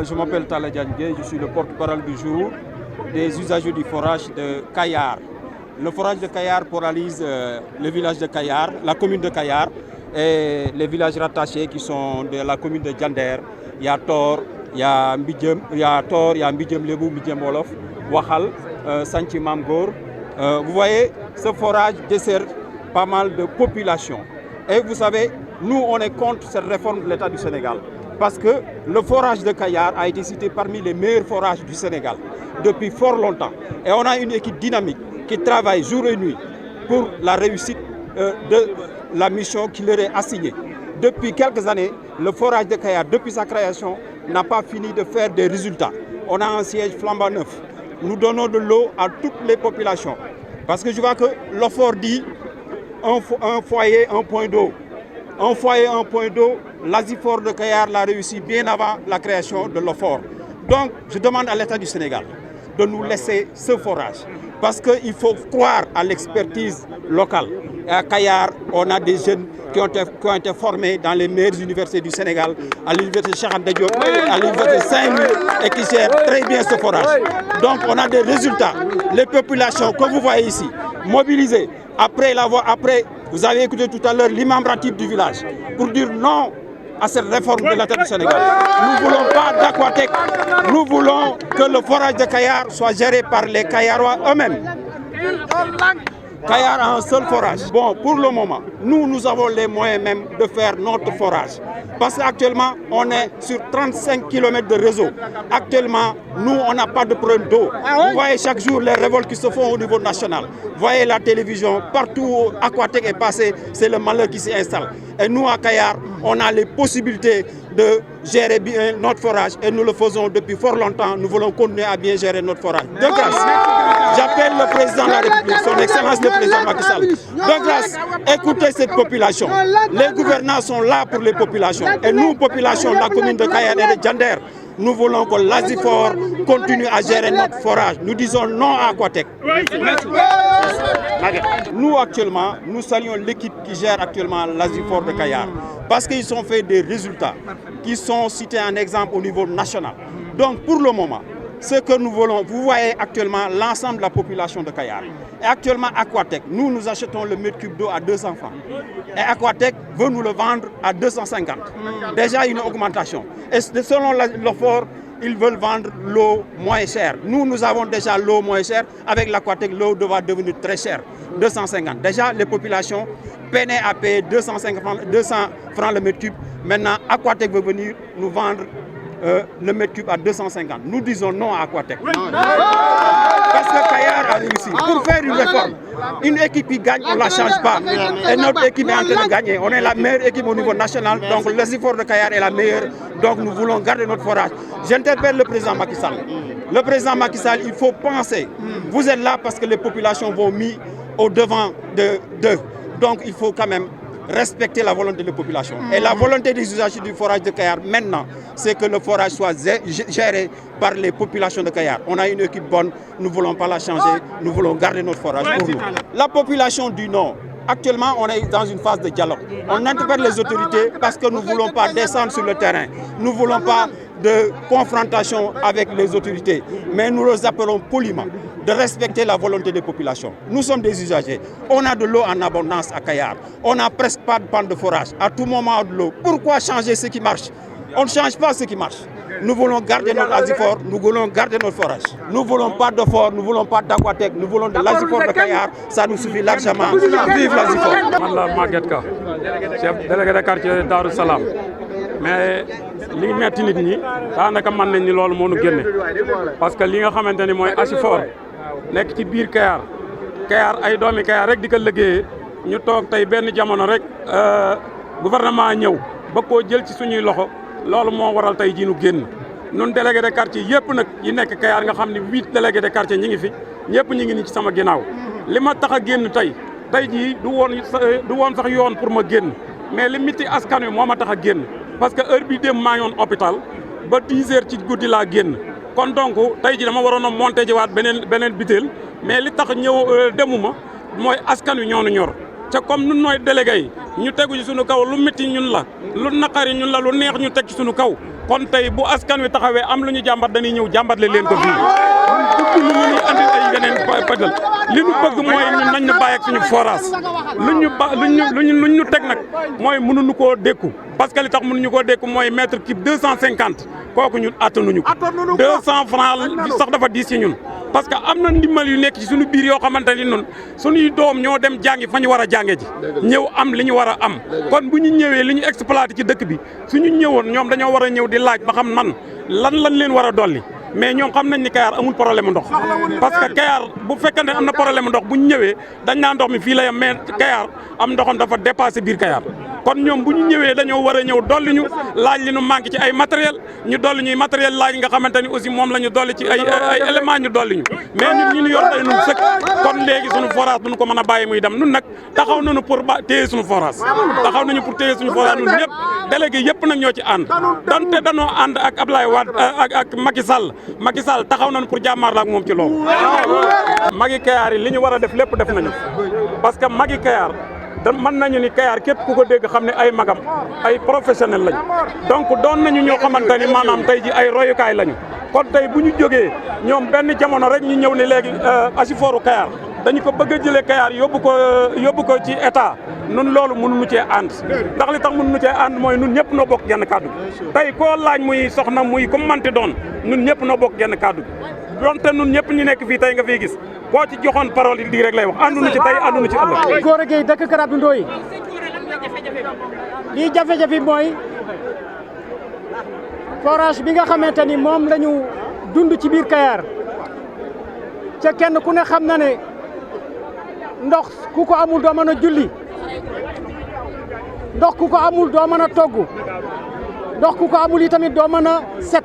Je m'appelle Talla Diagne, je suis le porte-parole du jour des usagers du forage de Kayar. Le forage de Kayar paralyse le village de Kayar, la commune de Kayar et les villages rattachés qui sont de la commune de Diender. Il y a Tor, il y a Mbidjem, Lebou, Mbidjem Wolof, Wahal, Sanchi Mamgor. Vous voyez, ce forage dessert pas mal de populations. Et vous savez, nous on est contre cette réforme de l'État du Sénégal. Parce que le forage de Kayar a été cité parmi les meilleurs forages du Sénégal depuis fort longtemps. Et on a une équipe dynamique qui travaille jour et nuit pour la réussite de la mission qui leur est assignée. Depuis quelques années, le forage de Kayar, depuis sa création, n'a pas fini de faire des résultats. On a un siège flambant neuf. Nous donnons de l'eau à toutes les populations. Parce que je vois que l'OFOR dit un foyer, un point d'eau. Un foyer, un point d'eau, l'Asifor de Kayar l'a réussi bien avant la création de l'OFOR. Donc, je demande à l'État du Sénégal de nous laisser ce forage. Parce qu'il faut croire à l'expertise locale. Et à Kayar, on a des jeunes qui ont été formés dans les meilleures universités du Sénégal, à l'université Cheikh Anta Diop, à l'université Saint-Louis, et qui gèrent très bien ce forage. Donc, on a des résultats. Les populations que vous voyez ici, mobilisées, après, vous avez écouté tout à l'heure l'imam ratib du village pour dire non à cette réforme de l'État du Sénégal. Nous ne voulons pas d'Aquatec. Nous voulons que le forage de Kayar soit géré par les Kayarois eux-mêmes. Kayar a un seul forage. Bon, pour le moment, nous avons les moyens même de faire notre forage. Parce qu'actuellement, on est sur 35 km de réseau. Actuellement, nous, on n'a pas de problème d'eau. Vous voyez chaque jour les révoltes qui se font au niveau national. Vous voyez la télévision, partout où Aquatec est passé, c'est le malheur qui s'y installe. Et nous, à Kayar, on a les possibilités de gérer bien notre forage. Et nous le faisons depuis fort longtemps. Nous voulons continuer à bien gérer notre forage. De grâce, j'appelle le président de la République, son Excellence le président Macky Sall. De grâce, écoutez cette population. Les gouvernants sont là pour les populations. Et nous, population de la commune de Kayar et de Diender, nous voulons que l'Asifor continue à gérer notre forage. Nous disons non à Aquatec. Nous, actuellement, nous saluons l'équipe qui gère actuellement l'Asifor de Kayar. Parce qu'ils ont fait des résultats qui sont cités en exemple au niveau national. Donc, pour le moment, ce que nous voulons, vous voyez actuellement l'ensemble de la population de Kayar. Et actuellement, Aquatec, nous achetons le mètre cube d'eau à 200 francs. Et Aquatec veut nous le vendre à 250. Déjà une augmentation. Et selon l'OFOR, ils veulent vendre l'eau moins chère. Nous avons déjà l'eau moins chère. Avec l'Aquatec, l'eau va devenir très chère, 250. Déjà, les populations peinaient à payer 200 francs le mètre cube. Maintenant, Aquatec veut venir nous vendre le mètre cube à 250. Nous disons non à Aquatec. Parce que Kayar a réussi. Pour faire une réforme, une équipe qui gagne, on ne la change pas. Et notre équipe est en train de gagner. On est la meilleure équipe au niveau national. Donc l'Asifor de Kayar est la meilleure. Donc nous voulons garder notre forage. J'interpelle le président Macky Sall. Le président Macky Sall, il faut penser. Vous êtes là parce que les populations vont mis au devant d'eux. Donc il faut quand même respecter la volonté des populations. Et la volonté des usagers du forage de Kayar maintenant, c'est que le forage soit géré par les populations de Kayar. On a une équipe bonne, nous ne voulons pas la changer, nous voulons garder notre forage pour nous. La population du Nord, actuellement on est dans une phase de dialogue. On interpelle les autorités parce que nous ne voulons pas descendre sur le terrain. Nous ne voulons pas de confrontation avec les autorités. Mais nous les appelons poliment de respecter la volonté des populations. Nous sommes des usagers. On a de l'eau en abondance à Kayar. On n'a presque pas de panne de forage. À tout moment, de l'eau. Pourquoi changer ce qui marche? On ne change pas ce qui marche. Nous voulons garder notre Asifor, nous voulons garder notre forage. Nous ne voulons pas de fort, nous ne voulons pas d'Aquatec, nous voulons de l'Asifor de Kayar. Ça nous suffit largement. Vive l'Asifor. Man la Maguette Ka, chef délégué de quartier Darou Salam. Mais li metti nit ñi daanaka mën nañ ni loolu moo ñu génne parce que li nga xamante ni mooy Asifor nekk ci biir Kayar ay doomi Kayar rek di ko liggéeyee ñu toog tey benn jamono rek gouvernement ñëw ba koo jël ci suñuy loxo loolu moo waral tey jii ñu génn ñun délégué de quartier yëpp nag yi nekk Kayar nga xam ne 8 délégué de quartier ñi ngi fi ñëpp ñi ngi ni ci sama ginnaaw li ma tax a génn tey jii du woon sax yoon pour ma génn mais li miti askan wi moo ma tax a génn parce que heure bi dem maa ngi woon hôpital ba 10 heures ci guddi laa génn kon donc tey ji dama waroon a monté jiwaat beneen biteel mais li tax ñëw demuma mooy askan wi ñoo nu ñor ca comme nun nooy délégué yi ñu tegu ci suñu kaw lu métti ñun la lu naqari ñun la lu neex ñu teg ci suñu kaw kon tey bu askan wi taxawee am lu ñu jàmbat dañuy ñëw jàmbatle leen ko fii ñun bëgg lu ñu andi ay yeneen pëdal li ñu bëgg mooy ñun nañ ñu bàyyi ak suñu forage luñ ñu teg nag mooy mënuñu koo dékku parce que li tax mënuñu koo dékku mooy mètre cube 250 kooku ñun attanuñu ko 200 francs sax dafa diis ci ñun parce que am na ndimbal yu nekk ci suñu biir yoo xamante ni noonu suñuy doom ñoo dem jàngi fa ñu war a jànge ji ñëw am li ñu war a am kon bu ñu ñëwee li ñu exploité ci dëkk bi suñu ñëwoon ñoom dañoo war a ñëw di laaj ba xam man lan leen war a dolli mais ñoom xam nañ ni Kayar amul problème ndox parce que Kayar bu fekkee ne am na problème ndox bu ñu ñëwee dañ naa ndox mi fii la yam mais Kayar am ndoxam dafa dépassé biir Kayar kon ñoom bu ñu ñëwee dañoo war a ñëw dolli ñu laaj li ñu manqué ci ay matériel ñu dolli ñuy matériel laaj nga xamante ni aussi moom la ñu dolli ci ay éléments ñu dolli ñu mais ñun ñu yor day nun sëkk kon léegi suñu forage duñu ko mën a bàyyi muy dem nun nag taxaw nañu pour téye suñu forage taxaw nañu pour téye suñu forage nun ñëpp délégué yëpp nag ñoo ci ànd donte danoo ànd ak Ablaye Wade ak Macky Sall taxaw nañu pour jàmmaarloo ak moom ci loolu magi Kayar yi li ñu war a def lépp def nañu parce que magi Kayar mën nañu ni Kayar képp ku ko dégg xam ne ay magam ay professionnel lañu donc doon nañu ñoo xamante ni maanaam tey ji ay royukaay lañu kon tey bu ñu jógee ñoom benn jamono rek ñu ñëw ne léegi Asiforu Kayar dañu ko bëgg a jëlee Kayar yóbbu ko ci état nun loolu mënuñu cee ànd ndax li tax mënuñu cee ànd mooy nun ñëpp noo bokk genn kàddu tey koo laaj muy soxna muy comme manti doon nun ñëpp noo bokk genn kàddu donte nun ñëpp ñu nekk fii tey nga fiy gis koo ci joxoon parole yi di rek lay wax ànduñu ci tey ànduñu ci ëllëg. Gora Gueye dëkk Karabu Ndoye lii jafe-jafe mooy forage bi nga xamante ni moom la ñu dund ci biir Kayar ca kenn ku ne xam na ne ndox ku ko amul doo mën a julli ndox ku ko amul doo mën a togg ndox ku ko amul yi tamit doo mën a set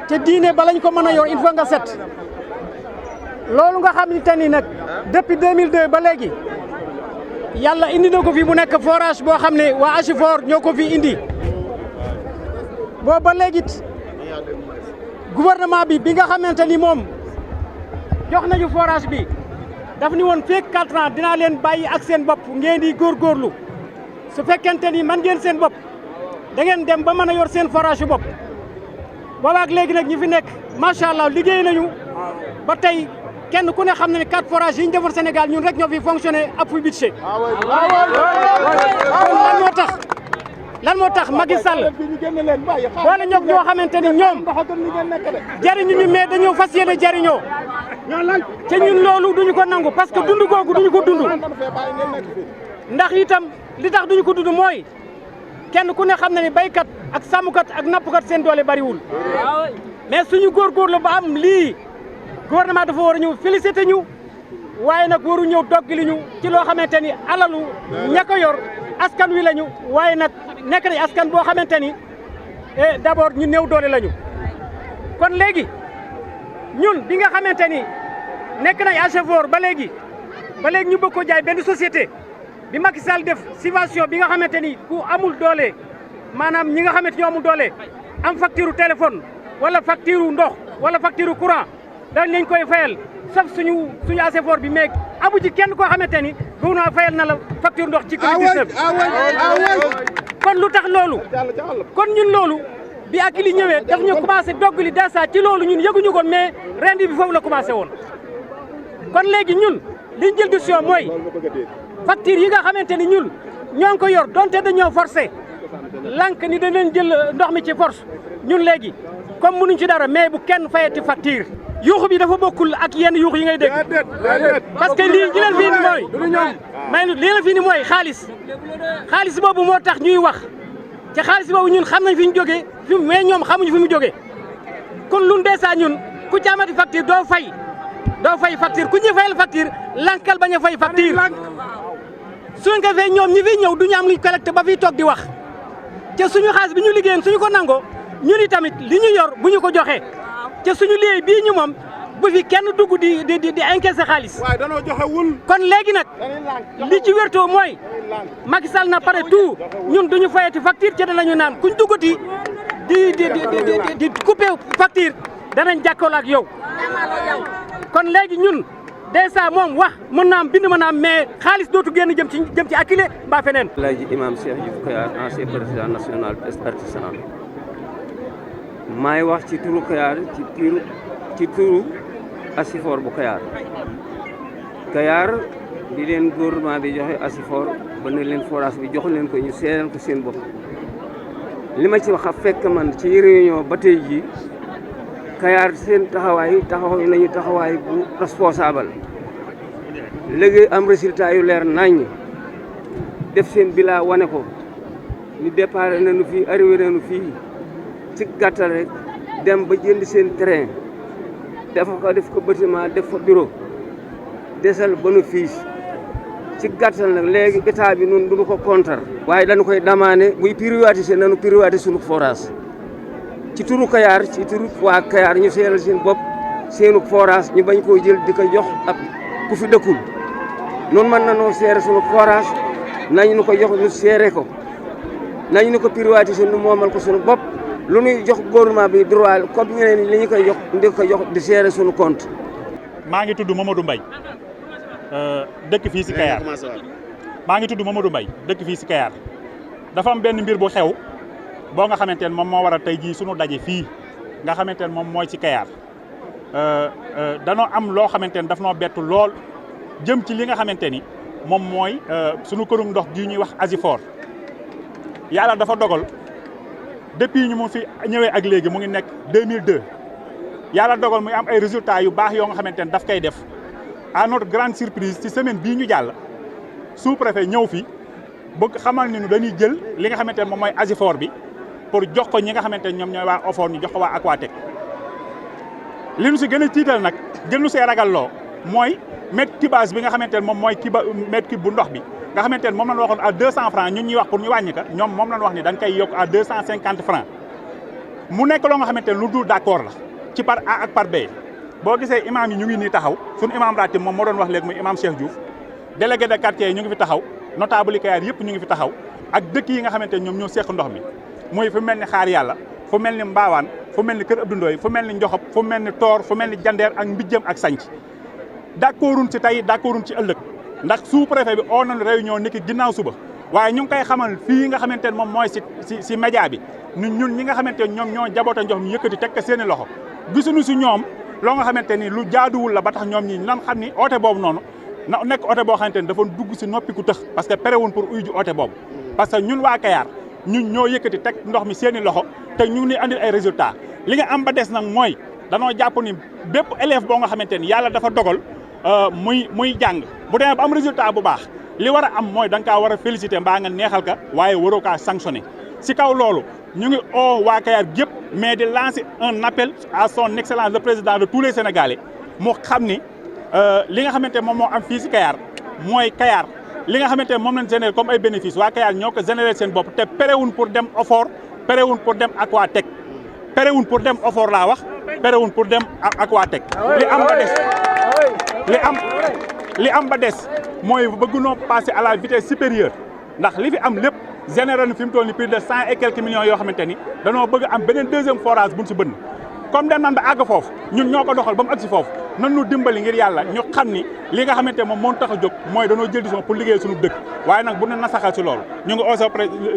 te diine balañ ko mën a yor il faut nga set loolu nga xamante ni nag depuis 2002 ba léegi yàlla indi na ko fi mu nekk forage boo xam ne waa Asifor ñoo ko fi indi boo ba léegi gouvernement bi nga xamante ni moom jox nañu forage bi daf ni woon feek 4 ans dinaa leen bàyyi ak seen bopp ngeen di góorgóorlu su fekkente ni man ngeen seen bopp da ngeen dem ba mën a yor seen forage yu bopp boobaak léegi nag ñi fi nekk macha allah liggéey nañu ba tey kenn ku ne xam na ne 4 forages yi ñu defoon Sénégal ñun rek ñoo fi fonctionné appui budget lan moo tax Macky Sall boole ñoog ñoo xamante ni ñoom jariñu ñu mais dañoo fas yéene jariñoo te ñun loolu duñu ko nangu parce que dund googu duñu ko dund ndax itam li tax duñu ko dund mooy kenn ku ne xam na ni baykat ak sàmmkat ak nappkat seen doole bariwul mais suñu góorgóorlu ba am lii gouvernement dafa war a ñëw félicité ñu waaye nag waru ñëw doggili ñu ci loo xamante ni alalu ña ko yor askan wi lañu waaye nag nekk nañ askan boo xamante ni d'abord ñu néew doole lañu kon léegi ñun bi nga xamante ni nekk nañ Asifor ba léegi ñu bëgg ko jaay benn société bi Macky Sall def subvention bi nga xamante ni ku amul doole maanaam ñi nga xamante ñoo amul doole am facture téléphone wala facture ndox wala facture courant dañ leen koy fayal sauf suñu Asifor bi mais amu ci kenn koo xamante ni gouvernement fayal na la facture ndox ci Covid-19 kon lu tax loolu kon ñun loolu bi ak li ñëwee daf ñu commencé doggali dasa ci loolu ñun yëguñu ko mais rendi bi foofu la commencé woon kon léegi ñun liñ jël décision mooy facture yi nga xamante ni ñun ñoo ngi ko yor donte dañoo forcé lank ni danañ jël ndox mi ci force ñun léegi comme mënuñ ci dara mais bu kenn fayati facture yuuxu bi dafa bokkul ak yenn yuuxu yi ngay dégg parce que lii li leen fii ni mooy xaalis boobu moo tax ñuy wax ci xaalis boobu ñun xam nañ fi ñu jógee mais ñoom xamuñu fi mu jógee kon lu dèjà ñun ku ci amati facture doo fay facture ku ñuy fayal facture lankal bañ a fay facture suñ ko fee ñoom ñi fi ñëw duñu am luñ collecté ba fii toog di wax te suñu xaalis bi ñu liggéeyoon suñu ko nangoo ñun itamit li ñu yor bu ñu ko joxee te suñu liggéey bii ñu moom bu fi kenn dugg di encaisser xaalis waaye danoo joxewul kon léegi nag li ci wértoo mooy Macky Sall na pare tout ñun duñu fayati facture ci danañu naan kuñ duggati di couper facture danañ jàkkaarloo ak yow kon léegi ñun dèjà moom wax mën naa am bind mën naa am mais xaalis dootu génn jëm ci Akilee mbaa feneen. Alaaji Imam Cheikh Diouf Kayar ancien président national artisanal maay wax ci turu Kayar ci turu Asifor bu Kayar di leen gouvernement bi joxe Asifor ba ne leen forage bi jox leen ko ñu seeral ko seen bopp li ma ci wax a fekk man ci réunion ba tey jii Kayar seen taxaw nañu taxawaay bu responsable léegi am résultat yu leer nañ def seen bilan wane ko ni départ nañu fii arrivé nañu fii ci gàttal rek dem ba jënd seen terrain def ko bâtiment def fa bureau desal bénéfice ci gàttal nag léegi état bi nun duñu ko kontar waaye dañu koy demander buy privatiser nañu privatiser suñu forage ci turu Kayar ci turu waa Kayar ñu seeral seen bopp seenu forage ñu bañ koo jël di ko jox ab ku fi dëkkul noonu mën na noo seere suñu forage nañu nu ko jox ñu seere ko nañu nu ko privatiser nu moomal ko suñu bopp lu ñuy jox gouvernement bi droit comme ñeneen li ñu koy jox di ko jox di seere suñu compte. maa ngi tudd Mamadou Mbaye dëkk fii si Kayar dëkk fii si Kayar dafa am benn mbir bu xew boo nga xamante ne moom moo waral tey jii sunu daje fii nga xamante ne moom mooy ci Kayar danoo am loo xamante ne daf noo bett lool jëm ci li nga xamante ni moom mooy sunu kërum ndox gi ñuy wax Asifor yàlla dafa dogal depuis ñu mu fi ñëwee ak léegi mu ngi nekk 2002 yàlla dogal muy am ay résultats yu baax yoo nga xamante ne daf koy def à notre grande surprise ci semaine bii ñu jàll sous-préfet ñëw fi bëgg xamal ni ñu dañuy jël li nga xamante ne moom mooy Asifor bi pour jox ko ñi nga xamante ne ñoom ñooy waa OFOR ñu jox ko waa Aquatech li ñu si gën a tiital nag gën ñu see ragalloo mooy mètre cubage bi nga xamante ne moom mooy mètre cube bu ndox bi nga xamante ne moom lañ waxoon à 200 francs ñun ñuy wax pour ñu wàññi ka ñoom moom lañ wax ni dañ koy yokk à 250 francs mu nekk loo nga xamante ne lu dul d'accord la ci par A ak par B boo gisee imam yi ñu ngi nii taxaw suñu imam ratib moom moo doon wax léegi muy imam Cheikh Diouf délégué de quartier yi ñu ngi fi taxaw notable yi Kayar yëpp ñu ngi fi taxaw ak dëkk yi nga xamante ne ñoom ñoo seq ndox mi muy fu mel ni Xaar Yàlla fu mel ni Mbaawaan fu mel ni Kër Abdou Ndoye fu mel ni Njoxob fu mel ni Toor fu mel ni Jandeer ak Mbijjëm ak Sanc d'accordun ci tey d'accordun ci ëllëg ndax sous-préfet bi oo nañ réunion niki ginnaaw suba waaye ñu ngi koy xamal fii nga xamante ne moom mooy si média bi ñun ñi nga xamante ne ñoom ñoo jaboote njox mi yëkkati teg ko seeni loxo gisuñu si ñoom loo nga xamante ni lu jaaduwul la ba tax ñoom ñi nan xam ni oote boobu noonu na nekk oote boo xamante ni dafa dugg si noppi ku tëx parce que perewun pour uyu ji oote boobu parce que ñun waa Kayar ñun ñoo yëkkati teg ndox mi seeni loxo te ñu ngi andil ay résultats li nga am ba des nag mooy danoo jàpp ni bépp élève boo nga xamante ni yàlla dafa dogal muy jàng bu demee ba am résultat bu baax li war a am mooy da nga kaa war a féliciter mbaa nga neexal ka waaye waroo kaa sanctionner si kaw loolu ñu ngi oo waa Kayar gépp mais di lancer un appel à son excellence le président de tous les Sénégalais mu xam ni li nga xamante ne moom moo am fii si Kayar mooy Kayar li nga xamante ne moom lañ généré comme ay bénéfices waa Kayar ñoo ko généré seen bopp te perewun pour dem OFOR perewun pour dem Aquatech perewun pour dem OFOR laa wax perewun pour dem Aquatech li am ba des mooy bëggunoo passer à la vitesse supérieure ndax li fi am lépp généré na fi mu toll ni plus de 100 et quelques millions yoo xamante ni danoo bëgg am beneen deuxième forage buñ si bënn comme dem nan ba àgg foofu ñun ñoo ko doxal ba mu agsi foofu nan ñu dimbali ngir yàlla ñu xam ni li nga xamante moom moo tax a jóg mooy danoo jël décision pour liggéey suñu dëkk waaye nag bu ne nasaxal si loolu ñu ngi aussi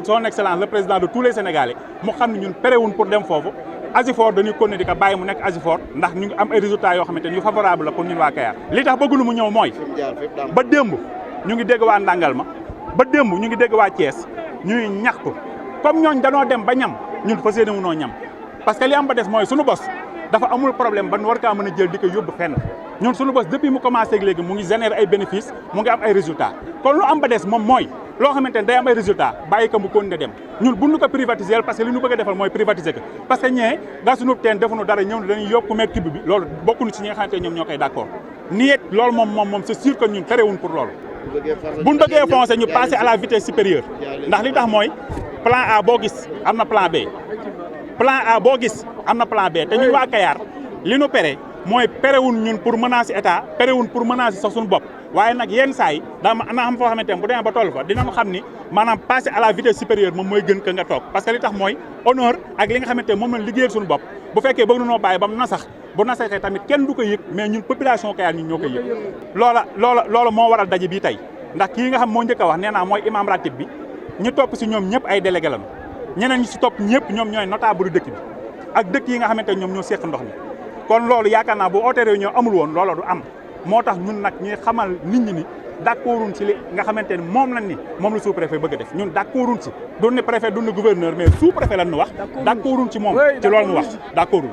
son excellence le président de tous les Sénégalais mu xam ne ñun perewun pour dem foofu Asifor dañuy continuer di ko bàyyi mu nekk Asifor ndax ñu ngi am ay résultats yoo xamante ni yu favorable la pour ñun waa Kayar li tax bëggulu mu ñëw mooy ba démb ñu ngi dégg waa Ndangalma ba démb ñu ngi dégg waa Thiès ñuy ñaxtu comme ñooñ danoo dem ba ñam ñun fas yéene munoo ñam parce que li am ba des mooy suñu bos dafa amul problème ba war kaa mën a jël di ko yóbbu fenn ñun suñu bos depuis mu commencé ak léegi mu ngi générer ay bénéfices mu ngi am ay résultats kon lu am ba des moom mooy loo xamante ne day am ay résultats bàyyi ko mu continuer dem ñun bu ñu ko privatiser parce que li ñu bëgg a defal mooy privatiser ko parce que ñee gas suñu teen defuñu dara ñëw ne dañuy yokku mètre cube bi loolu bokkuñu ci ñi nga xamante ne ñoom ñoo koy d'accord niet loolu moom c'est sûr que ñun terewuñ pour loolu buñ bëggee foncer ñu passer à la vitesse supérieure ndax li tax mooy plan A boo gis am na plan B plan A boo gis am na plan B te ñun waa Kayar li nu pere mooy perewun ñun pour menacer état perewun pour menacer sax suñu bopp waaye nag yenn saa yi daa xam foo xamante ne bu demee ba toll fa dinañu xam ni maanaam passer à la vitesse supérieure moom mooy gën ka nga toog parce que li tax mooy honneur ak li nga xamante ne moom lañ liggéeyal suñu bopp bu fekkee bëgg nañoo bàyyi ba mu nasax bu nasaxee tamit kenn du ko yëg mais ñun population Kayar ñun ñoo koy yëg loola moo waral daje bii tey ndax kii nga xam moo njëkk a wax nee naa mooy imam ratib bi ñu topp si ñoom ñëpp ay délégué lañu ñeneen ñi si topp ñëpp ñoom ñooy notable dëkk bi ak dëkk yi nga xamante ne ñoom ñoo seq ndox mi kon loolu yaakaar naa bu oote réunion amul woon loola du am moo tax ñun nag ñuy xamal nit ñi ni d'accorduñ ci li nga xamante ni moom lañ ni moom la sous-préfet bëgg a def ñun d'accorduñ ci doon ne préfet doon ne gouverneur mais sous-préfet lañ ñu wax d'accorduñ ci moom ci loolu ñu wax d'accorduñ